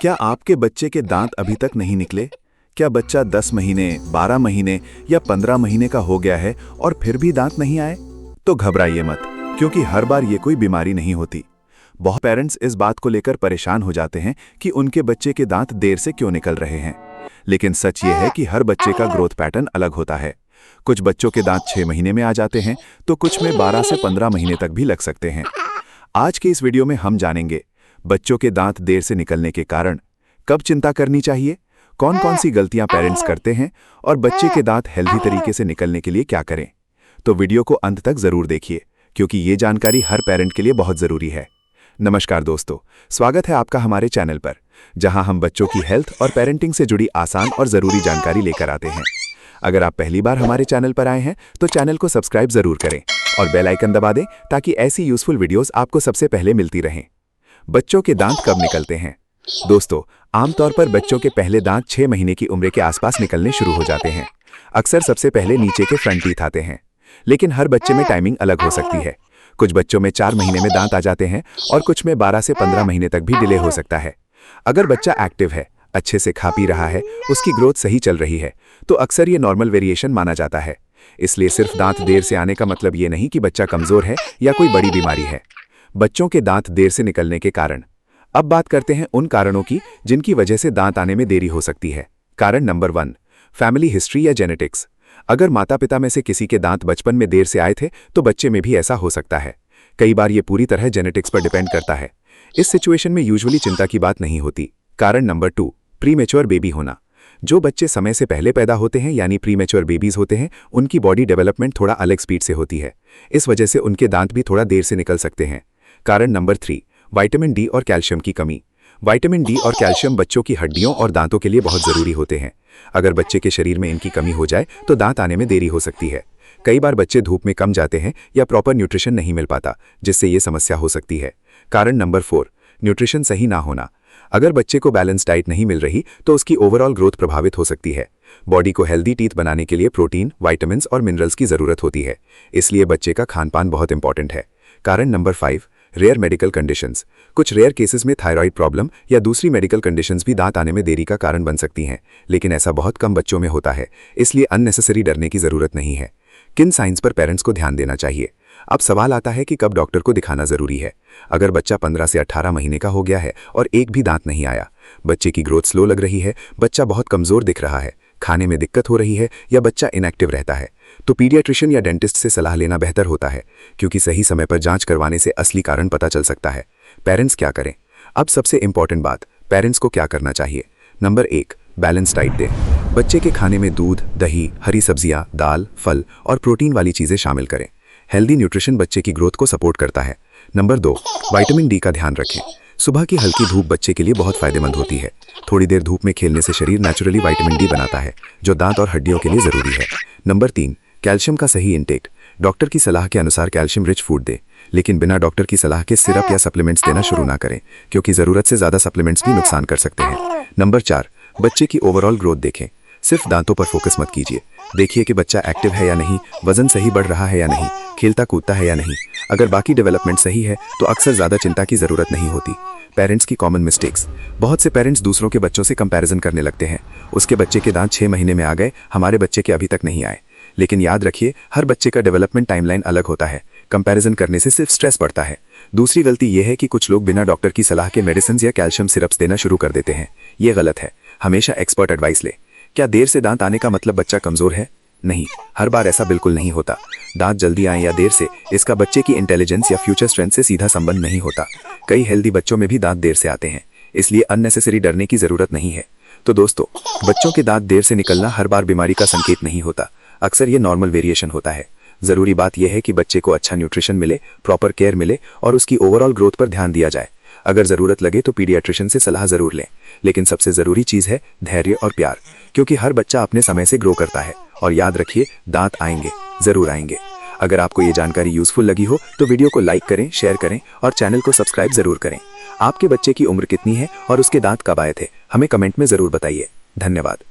क्या आपके बच्चे के दांत अभी तक नहीं निकले? क्या बच्चा 10 महीने, 12 महीने या 15 महीने का हो गया है और फिर भी दांत नहीं आए? तो घबराइए मत, क्योंकि हर बार ये कोई बीमारी नहीं होती। बहुत पेरेंट्स इस बात को लेकर परेशान हो जाते हैं कि उनके बच्चे के दांत देर से क्यों निकल रहे हैं। लेकिन सच ये है कि हर बच्चे का ग्रोथ पैटर्न अलग होता है। कुछ बच्चों के दांत 6 महीने में आ जाते हैं, तो कुछ में 12 से 15 महीने तक भी लग सकते हैं। आज के इस वीडियो में हम जानेंगे बच्चों के दांत देर से निकलने के कारण, कब चिंता करनी चाहिए, कौन कौन सी गलतियां पेरेंट्स करते हैं और बच्चे के दांत हेल्दी तरीके से निकलने के लिए क्या करें। तो वीडियो को अंत तक जरूर देखिए, क्योंकि ये जानकारी हर पेरेंट के लिए बहुत जरूरी है। नमस्कार दोस्तों, स्वागत है आपका हमारे चैनल पर, जहां हम बच्चों की हेल्थ और पेरेंटिंग से जुड़ी आसान और जरूरी जानकारी लेकर आते हैं। अगर आप पहली बार हमारे चैनल पर आए हैं तो चैनल को सब्सक्राइब जरूर करें और बेल आइकन दबा दें, ताकि ऐसी यूजफुल वीडियोस आपको सबसे पहले मिलती रहें। बच्चों के दांत कब निकलते हैं? दोस्तों, आमतौर पर बच्चों के पहले दांत 6 महीने की उम्र के आसपास निकलने शुरू हो जाते हैं। अक्सर सबसे पहले नीचे के फ्रंट टीथ आते हैं, लेकिन हर बच्चे में टाइमिंग अलग हो सकती है। कुछ बच्चों में 4 महीने में दांत आ जाते हैं और कुछ में 12 से 15 महीने तक भी डिले हो सकता है। अगर बच्चा एक्टिव है, अच्छे से खा पी रहा है, उसकी ग्रोथ सही चल रही है, तो अक्सर ये नॉर्मल वेरिएशन माना जाता है। इसलिए सिर्फ दांत देर से आने का मतलब ये नहीं कि बच्चा कमजोर है या कोई बड़ी बीमारी है। बच्चों के दांत देर से निकलने के कारण। अब बात करते हैं उन कारणों की जिनकी वजह से दांत आने में देरी हो सकती है। कारण नंबर 1, फैमिली हिस्ट्री या जेनेटिक्स। अगर माता पिता में से किसी के दांत बचपन में देर से आए थे, तो बच्चे में भी ऐसा हो सकता है। कई बार ये पूरी तरह जेनेटिक्स पर डिपेंड करता है। इस सिचुएशन में यूजुअली चिंता की बात नहीं होती। कारण नंबर 2, प्रीमेच्योर बेबी होना। जो बच्चे समय से पहले पैदा होते हैं, यानी प्रीमेच्योर बेबीज होते हैं, उनकी बॉडी डेवलपमेंट थोड़ा अलग स्पीड से होती है। इस वजह से उनके दांत भी थोड़ा देर से निकल सकते हैं। कारण नंबर 3, विटामिन डी और कैल्शियम की कमी। विटामिन डी और कैल्शियम बच्चों की हड्डियों और दांतों के लिए बहुत जरूरी होते हैं। अगर बच्चे के शरीर में इनकी कमी हो जाए तो दांत आने में देरी हो सकती है। कई बार बच्चे धूप में कम जाते हैं या प्रॉपर न्यूट्रिशन नहीं मिल पाता, जिससे ये समस्या हो सकती है। कारण नंबर 4, न्यूट्रिशन सही ना होना। अगर बच्चे को बैलेंस डाइट नहीं मिल रही तो उसकी ओवरऑल ग्रोथ प्रभावित हो सकती है। बॉडी को हेल्दी टीथ बनाने के लिए प्रोटीन, विटामिन्स और मिनरल्स की जरूरत होती है, इसलिए बच्चे का खान पान बहुत इंपॉर्टेंट है। कारण नंबर 5, रेयर मेडिकल कंडीशंस। कुछ रेयर केसेस में थायराइड प्रॉब्लम या दूसरी मेडिकल कंडीशंस भी दांत आने में देरी का कारण बन सकती हैं, लेकिन ऐसा बहुत कम बच्चों में होता है, इसलिए अननेसेसरी डरने की जरूरत नहीं है। किन साइंस पर पेरेंट्स को ध्यान देना चाहिए? अब सवाल आता है कि कब डॉक्टर को दिखाना जरूरी है। अगर बच्चा 15 से 18 महीने का हो गया है और एक भी दांत नहीं आया, बच्चे की ग्रोथ स्लो लग रही है, बच्चा बहुत कमजोर दिख रहा है, खाने में दिक्कत हो रही है या बच्चा इनएक्टिव रहता है, तो पीडियाट्रिशियन या डेंटिस्ट से सलाह लेना बेहतर होता है, क्योंकि सही समय पर जांच करवाने से असली कारण पता चल सकता है। पेरेंट्स क्या करें? अब सबसे इंपॉर्टेंट बात, पेरेंट्स को क्या करना चाहिए। नंबर 1, बैलेंस डाइट दें। बच्चे के खाने में दूध, दही, हरी सब्जियां, दाल, फल और प्रोटीन वाली चीजें शामिल करें। हेल्दी न्यूट्रिशन बच्चे की ग्रोथ को सपोर्ट करता है। नंबर 2, विटामिन डी का ध्यान रखें। सुबह की हल्की धूप बच्चे के लिए बहुत फायदेमंद होती है। थोड़ी देर धूप में खेलने से शरीर नेचुरली विटामिन डी बनाता है, जो दांत और हड्डियों के लिए जरूरी है। नंबर 3, कैल्शियम का सही इंटेक। डॉक्टर की सलाह के अनुसार कैल्शियम रिच फूड दें, लेकिन बिना डॉक्टर की सलाह के सिरप या सप्लीमेंट्स देना शुरू ना करें, क्योंकि जरूरत से ज्यादा सप्लीमेंट्स भी नुकसान कर सकते हैं। नंबर 4, बच्चे की ओवरऑल ग्रोथ देखें। सिर्फ दांतों पर फोकस मत कीजिए, देखिए कि बच्चा एक्टिव है या नहीं, वजन सही बढ़ रहा है या नहीं, खेलता कूदता है या नहीं। अगर बाकी डेवलपमेंट सही है तो अक्सर ज्यादा चिंता की जरूरत नहीं होती। पेरेंट्स की कॉमन मिस्टेक्स। बहुत से पेरेंट्स दूसरों के बच्चों से कंपैरिजन करने लगते हैं। उसके बच्चे के दांत 6 महीने में आ गए, हमारे बच्चे के अभी तक नहीं आए। लेकिन याद रखिए, हर बच्चे का डेवलपमेंट टाइमलाइन अलग होता है। कंपैरिजन करने से सिर्फ स्ट्रेस बढ़ता है। दूसरी गलती यह है कि कुछ लोग बिना डॉक्टर की सलाह के मेडिसिन या कैल्शियम सिरप्स देना शुरू कर देते हैं। ये गलत है। हमेशा एक्सपर्ट एडवाइस ले। क्या देर से दांत आने का मतलब बच्चा कमजोर है? नहीं, हर बार ऐसा बिल्कुल नहीं होता। दांत जल्दी आए या देर से, इसका बच्चे की इंटेलिजेंस या फ्यूचर स्ट्रेंथ से सीधा संबंध नहीं होता। कई हेल्दी बच्चों में भी दांत देर से आते हैं, इसलिए अननेसेसरी डरने की जरूरत नहीं है। तो दोस्तों, बच्चों के दांत देर से निकलना हर बार बीमारी का संकेत नहीं होता। अक्सर ये नॉर्मल वेरिएशन होता है। जरूरी बात यह है कि बच्चे को अच्छा न्यूट्रिशन मिले, प्रॉपर केयर मिले और उसकी ओवरऑल ग्रोथ पर ध्यान दिया जाए। अगर जरूरत लगे तो पीडियाट्रिशियन से सलाह जरूर लें, लेकिन सबसे जरूरी चीज है धैर्य और प्यार, क्योंकि हर बच्चा अपने समय से ग्रो करता है। और याद रखिए, दांत आएंगे, जरूर आएंगे। अगर आपको ये जानकारी यूजफुल लगी हो तो वीडियो को लाइक करें, शेयर करें और चैनल को सब्सक्राइब जरूर करें। आपके बच्चे की उम्र कितनी है और उसके दांत कब आए थे, हमें कमेंट में जरूर बताइए। धन्यवाद।